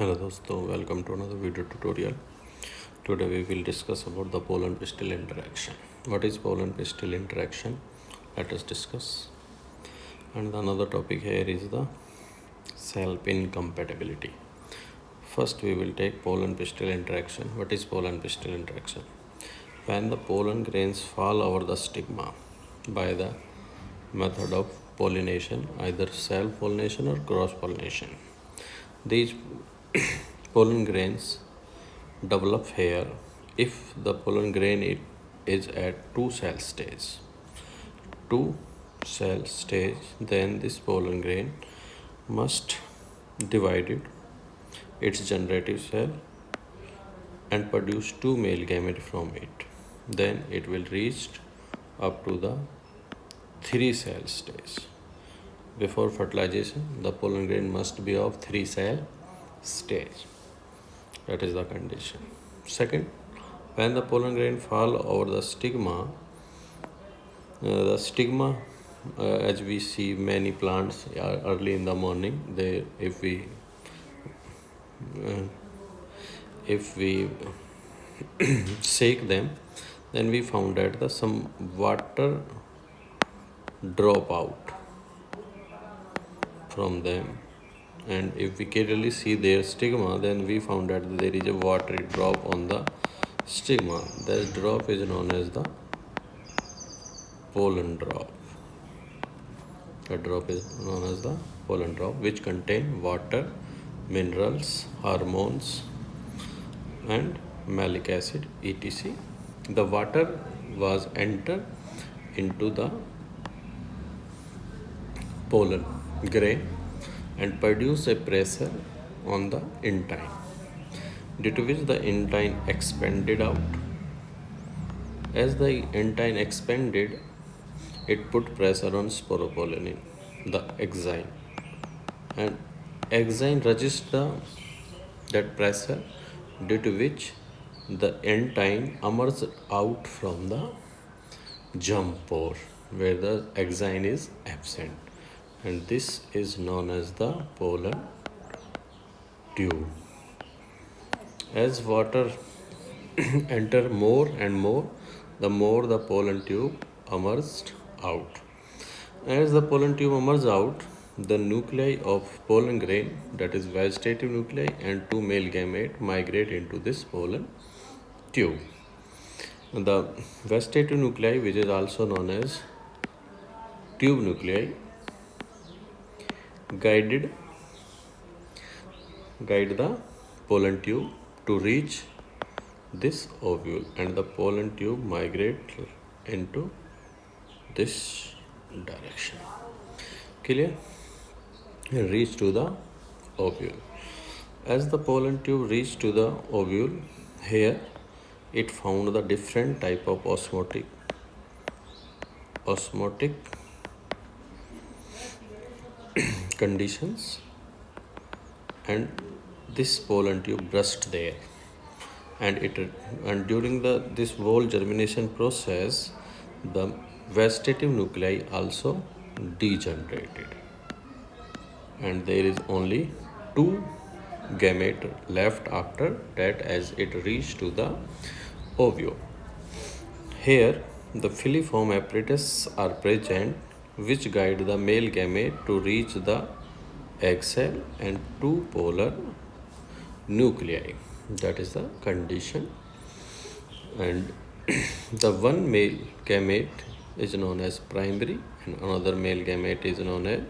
Hello दोस्तों, welcome to another video tutorial. Today we will discuss about the pole and pistil interaction. What is pole and pistil interaction? Let us discuss. And another topic here is the cell pin compatibility. First we will take pole and pistil interaction. What is pole and pistil interaction? When the pollen grains fall over the stigma by the method of pollination, either self-pollination or cross-pollination. These pollen grains develop here if the pollen grain is at two cell stage. Then this pollen grain must divide its generative cell and produce two male gametes from it. Then it will reach up to the three cell stage. Before fertilization, the pollen grain must be of three cell stage. That is the condition. Second, when the pollen grain fall over the stigma, as we see many plants early in the morning, if we shake them, then we found that some water drop out from them, and if we carefully see their stigma, then we found that there is a watery drop on the stigma. That drop is known as the pollen drop. The drop is known as the pollen drop, which contain water, minerals, hormones, and malic acid, etc. The water was entered into the pollen grain and produce a pressure on the intine, due to which the intine expanded out. As the intine expanded, it put pressure on sporopollenin, the exine, and exine register that pressure, due to which the intine emerged out from the germ pore where the exine is absent, and this is known as the pollen tube. As water enter more and more, the more the pollen tube emerged out. As the pollen tube emerges out, the nuclei of pollen grain, that is vegetative nuclei, and two male gametes migrate into this pollen tube. The vegetative nuclei, which is also known as tube nuclei, guide the pollen tube to reach this ovule, and the pollen tube migrate into this direction. Clear? And reach to the ovule. As the pollen tube reached to the ovule, here it found the different type of osmotic conditions, and this pollen tube burst there, and during this whole germination process, the vegetative nuclei also degenerated, and there is only two gamete left after that as it reached to the ovule. Here the filiform apparatus are present, which guide the male gamete to reach the egg cell and two polar nuclei. That is the condition. And the one male gamete is known as primary, and another male gamete is known as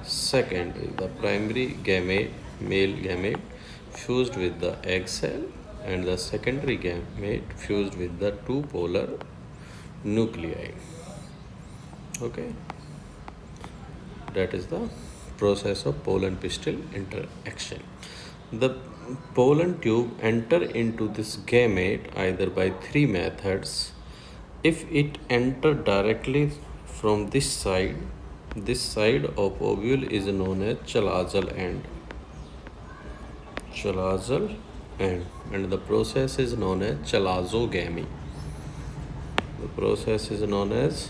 secondary. The primary gamete, male gamete, fused with the egg cell, and the secondary gamete fused with the two polar nuclei. Okay, that is the process of pollen pistil interaction. The pollen tube enter into this gamete either by three methods. If it enter directly from this side of ovule is known as chalazal end, and the process is known as chalazogamy. The process is known as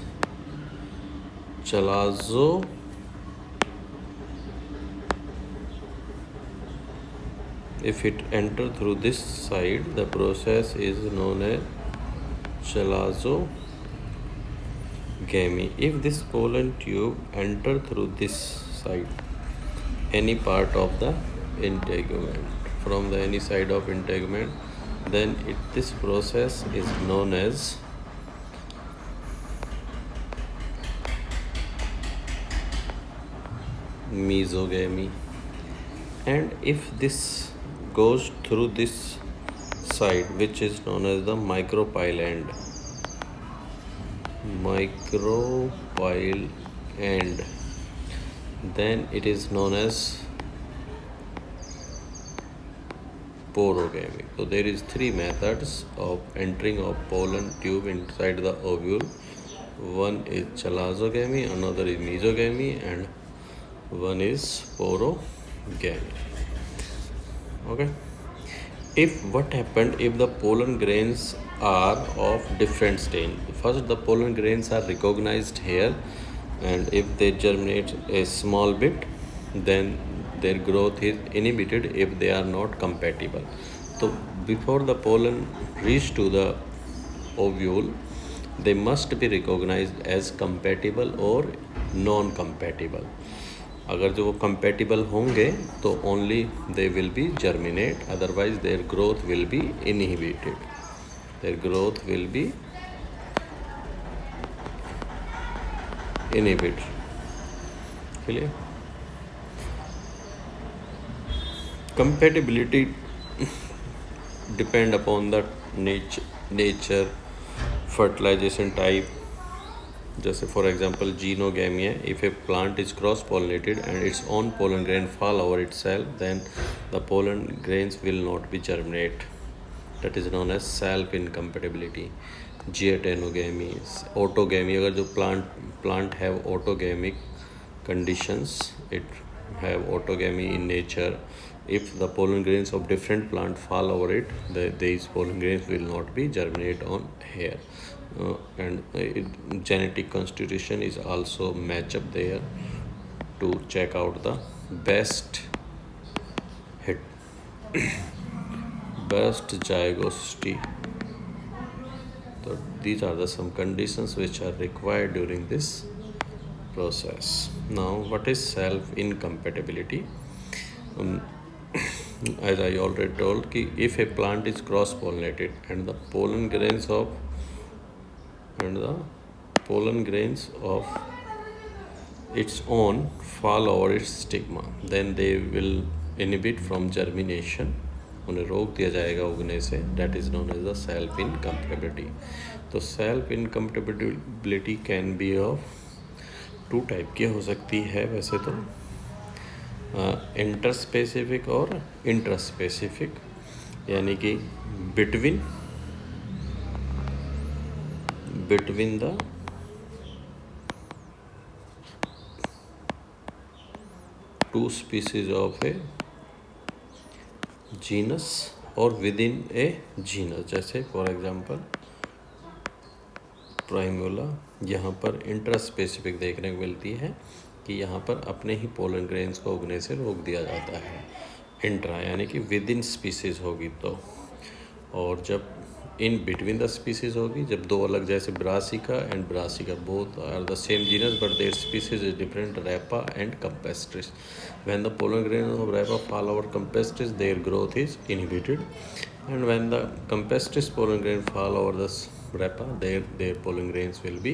If it enter through this side, the process is known as chalazogamy. If this pollen tube enter through this side, any part of the integument, from the any side of integument, then this process is known as mesogamy. And if this goes through this side, which is known as the micropyle end, then it is known as porogamy. So there is three methods of entering of pollen tube inside the ovule. One is chalazogamy, another is mesogamy, and one is porogamy. Okay. If what happened if the pollen grains are of different stain? First, the pollen grains are recognized here, and if they germinate a small bit, then their growth is inhibited if they are not compatible. So before the pollen reach to the ovule, they must be recognized as compatible or non-compatible. अगर जो वो compatible होंगे तो only they will be germinate, otherwise their growth will be inhibited. Their growth will be inhibited. Clear? Compatibility depend upon the nature, fertilization type. जैसे for example xenogamy है. If a plant is cross pollinated and its own pollen grain fall over itself, then the pollen grains will not be germinate. That is known as self incompatibility. Geitonogamy, autogamy, अगर जो plant have autogamic conditions, it have autogamy in nature. If the pollen grains of different plant fall over it, these pollen grains will not be germinate on here. And genetic constitution is also match up there to check out the best hit best zygosity. So these are the some conditions which are required during this process. Now, what is self incompatibility? As I already told, if a plant is cross pollinated and the pollen grains of its own fall over its stigma, then they will inhibit from germination. उन्हें रोक दिया जाएगा उगने से. That is known as the self incompatibility. तो self incompatibility can be of two type की हो सकती है वैसे तो, इंटरस्पेसिफिक और इंट्रास्पेसिफिक, यानी कि between the two species of A genus और विद इन ए जीनस. जैसे फॉर एग्जांपल प्राइमोला, यहाँ पर इंट्रास्पेसिफिक देखने को मिलती है कि यहाँ पर अपने ही पोलन ग्रेन्स को उगने से रोक दिया जाता है. इंट्रा यानी कि विद इन स्पीसीज होगी तो, और जब इन बिटवीन द स्पीसीज होगी, जब दो अलग, जैसे brassica and brassica both are the same genus but their species is different, rapa and campestris. When the pollen grain of rapa fall over campestris, their growth is inhibited, and when the campestris pollen grain fall over the rapa, their pollen grains will be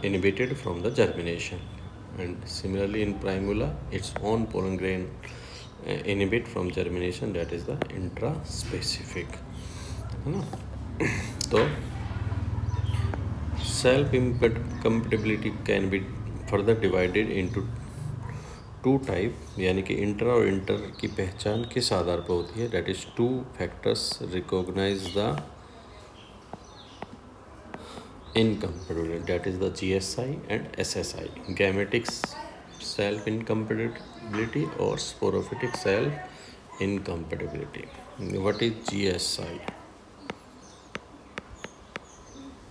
inhibited from the germination. And similarly in primula, its own pollen grain inhibit from germination, that is the intraspecific, है ना. तो self incompatibility can be further divided into two type, यानी कि intra और inter की पहचान किस आधार पर होती है. That is two factors recognize the incompatibility, that is the GSI and SSI, gametic self incompatibility or sporophytic self incompatibility. What is GSI?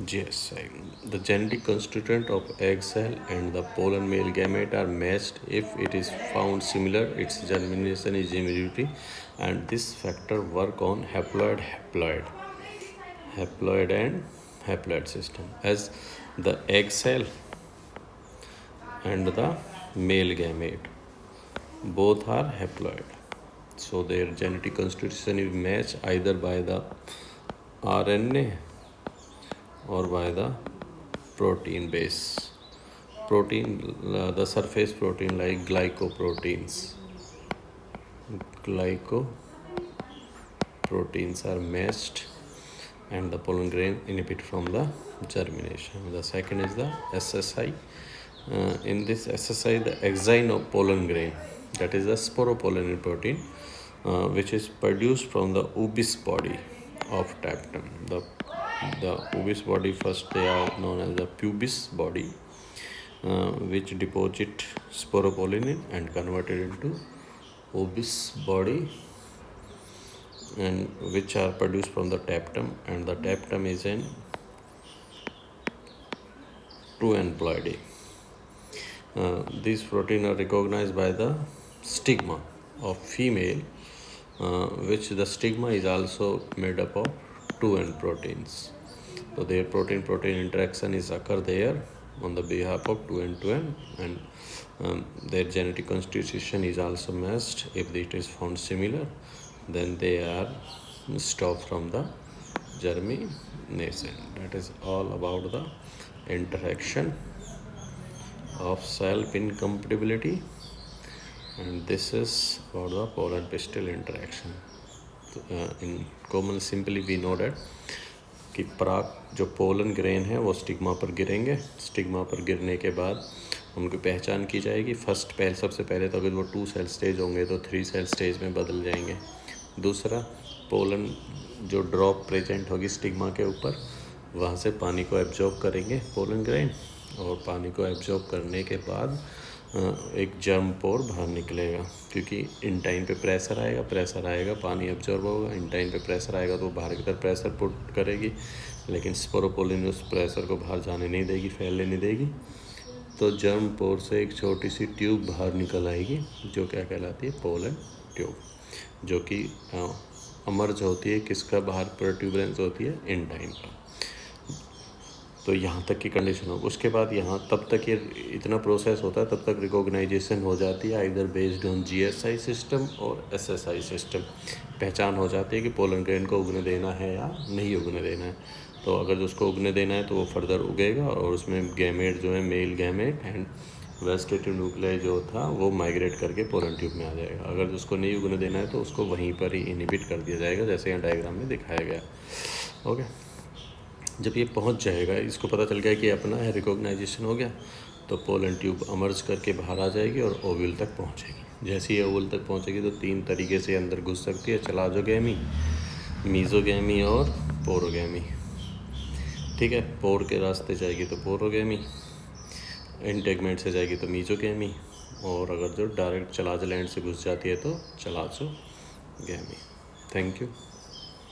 GSI. The genetic constituent of egg cell and the pollen male gamete are matched. If it is found similar, its germination is immediate, and this factor work on haploid and haploid system, as the egg cell and the male gamete both are haploid. So their genetic constitution is matched either by the RNA or by the protein base. The surface protein like glycoproteins. Glycoproteins are matched and the pollen grain inhibit from the germination. The second is the SSI. In this SSI, the exine of pollen grain, that is the sporopollenin protein, which is produced from the obis body of tapetum. The obis body, first they are known as the pubis body, which deposit sporopollenin and converted into obis body, and which are produced from the tapetum, and the tapetum is in 2N ploidy. These proteins are recognized by the stigma of female, which the stigma is also made up of 2N proteins. So their protein-protein interaction is occur there on the behalf of 2N, and their genetic constitution is also matched. If it is found similar, then they are stopped from the germination. That is all about the interaction of self incompatibility, and this is about the pollen pistil interaction. In common simply we know that कि पराग जो pollen grain है वो stigma पर गिरेंगे. Stigma पर गिरने के बाद उनकी पहचान की जाएगी. सबसे पहले तो अगर वो 2 सेल स्टेज होंगे तो 3 सेल स्टेज में बदल जाएंगे. दूसरा, पोलन जो ड्रॉप प्रेजेंट होगी स्टिग्मा के ऊपर, वहाँ से पानी को एब्जॉर्ब करेंगे पोलन ग्रेन, और पानी को एब्जॉर्ब करने के बाद एक जर्म पोर बाहर निकलेगा, क्योंकि इन टाइम पे प्रेशर आएगा, पानी एब्जॉर्ब होगा. इन टाइम पे प्रेशर आएगा तो बाहर की तरफ प्रेशर पुट करेगी, लेकिन स्पोरोपोलिन उस प्रेशर को बाहर जाने नहीं देगी, फैलने नहीं देगी. तो जर्म पोर से एक छोटी सी ट्यूब बाहर निकल आएगी, जो क्या कहलाती है, पोलन ट्यूब, जो कि अमर्ज होती है. किसका बाहर प्रोट्यूबरेंस होती है, इन टाइम का. तो यहाँ तक की कंडीशन हो. उसके बाद यहाँ तब तक ये इतना प्रोसेस होता है, तब तक रिकॉग्नाइजेशन हो जाती है either based on GSI system और SSI सिस्टम. पहचान हो जाती है कि पोलन ग्रेन को उगने देना है या नहीं उगने देना है. तो अगर उसको उगने देना है तो वो फर्दर उगेगा, और उसमें गैमेट जो है, male gamete and vegetative nuclei जो था वो माइग्रेट करके पोलन ट्यूब में आ जाएगा. अगर उसको नहीं उगने देना है तो उसको वहीं पर ही इनहिबिट कर दिया जाएगा, जैसे यहाँ डायग्राम में दिखाया गया. ओके, जब ये पहुंच जाएगा, इसको पता चल गया कि अपना है, रिकॉग्नाइजेशन हो गया, तो पोलन ट्यूब अमर्ज करके बाहर आ जाएगी और ओव्यूल तक पहुंचेगी. जैसे ही ओव्यूल तक पहुंचेगी तो 3 तरीके से अंदर घुस सकती है, चलाजोगैमी, मीजोगैमी और पोरोगैमी. ठीक है, पोर के रास्ते जाएगी तो पोरोगैमी, इंटेगमेंट से जाएगी तो मीजोगैमी, और अगर जो डायरेक्ट चलाज लैंड से घुस जाती है तो चलाजोगैमी. Thank you.